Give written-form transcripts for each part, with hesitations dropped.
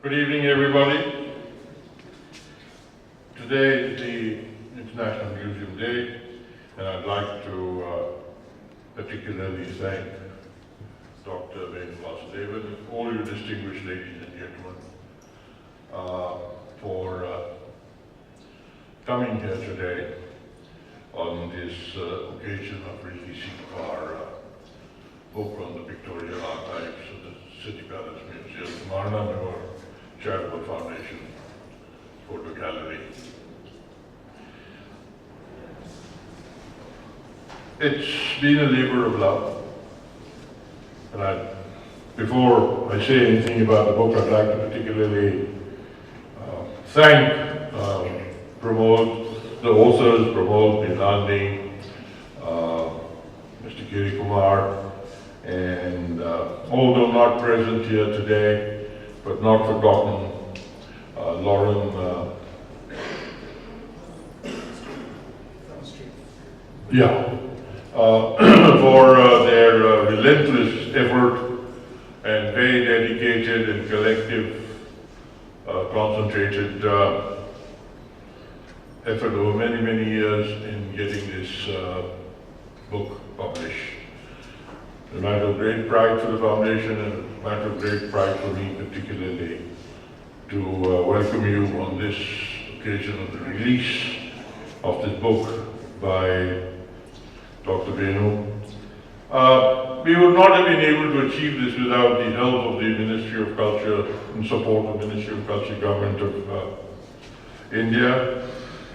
Good evening, everybody. Today is the International Museum Day, and I'd like to particularly thank Dr. Venkateswaran and all you distinguished ladies and gentlemen for coming here today on this occasion of releasing our book on the Pictorial Archives of the City Palace Museum, the Maharanas of Mewar Charitable Foundation Photo Gallery. It's been a labor of love, and before I say anything about the book, I'd like to particularly thank Pramod, the authors, Pramod, Mrinalini, Mr. Girikumar, and although not present here today, but not forgotten, Lauren, for their relentless effort and very dedicated and collective, concentrated effort over many, many years in getting this book published. A matter of great pride for the foundation and a matter of great pride for me particularly to welcome you on this occasion of the release of this book by Dr. Venu. We would not have been able to achieve this without the help of the Ministry of Culture and support of the Ministry of Culture, Government of India.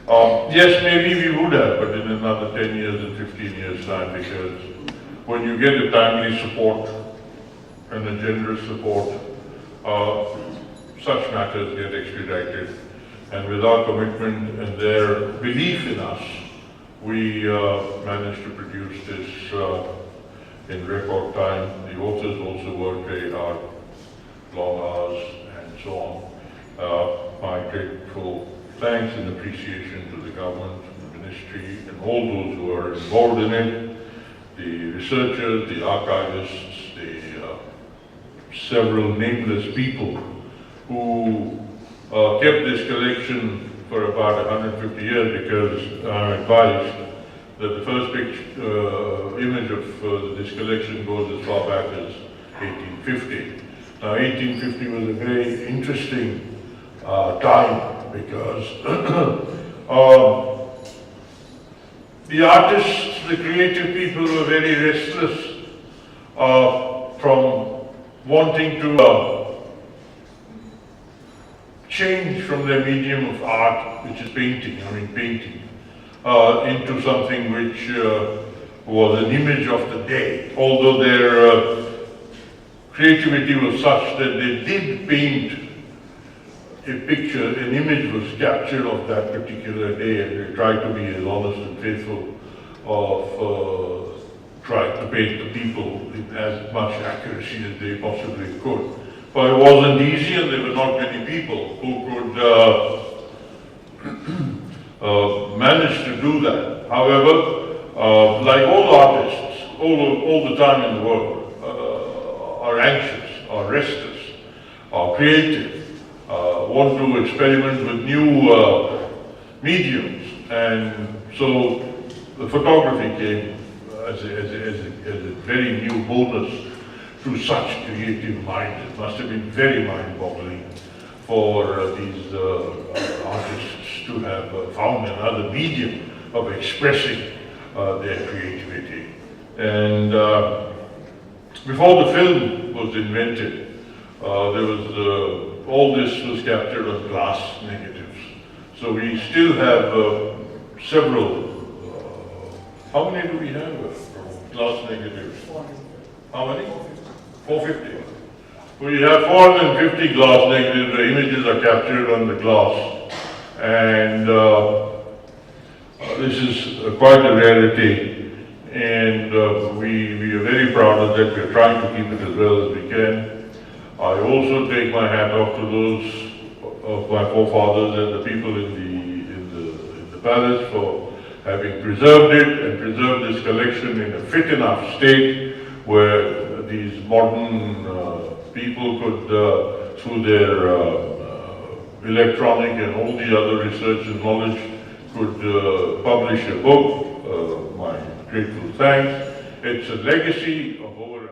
Yes, maybe we would have, but in another 10 years and 15 years' time, because when you get a timely support and a generous support, such matters get expedited. And with our commitment and their belief in us, we managed to produce this in record time. The authors also worked very hard, long hours, and so on. My grateful thanks and appreciation to the government, the ministry, and all those who are involved in it. The researchers, the archivists, the several nameless people who kept this collection for about 150 years, because I'm advised that the first image of this collection goes as far back as 1850. Now 1850 was a very interesting time because the artists, the creative people were very restless from wanting to change from their medium of art, which is painting, into something which was an image of the day. Although their creativity was such that they did paint a picture, an image was captured of that particular day, and they tried to be as honest and faithful of trying to paint the people with as much accuracy as they possibly could. But it wasn't easy, and there were not many people who could manage to do that. However, like all artists, all the time in the world, are anxious, are restless, are creative, want to experiment with new mediums, and so the photography came as a very new bonus to such creative minds. It must have been very mind-boggling for these artists to have found another medium of expressing their creativity. And before the film was invented, all this was captured on glass negatives. So we still have several, how many do we have? Glass negatives. How many? 450. We have 450 glass negatives. The images are captured on the glass. And this is quite a rarity. And we are very proud of that. We're trying to keep it as well as we can. I also take my hat off to those of my forefathers and the people in the palace for having preserved it and preserved this collection in a fit enough state where these modern people could through their electronic and all the other research and knowledge could publish a book. My grateful thanks. It's a legacy of over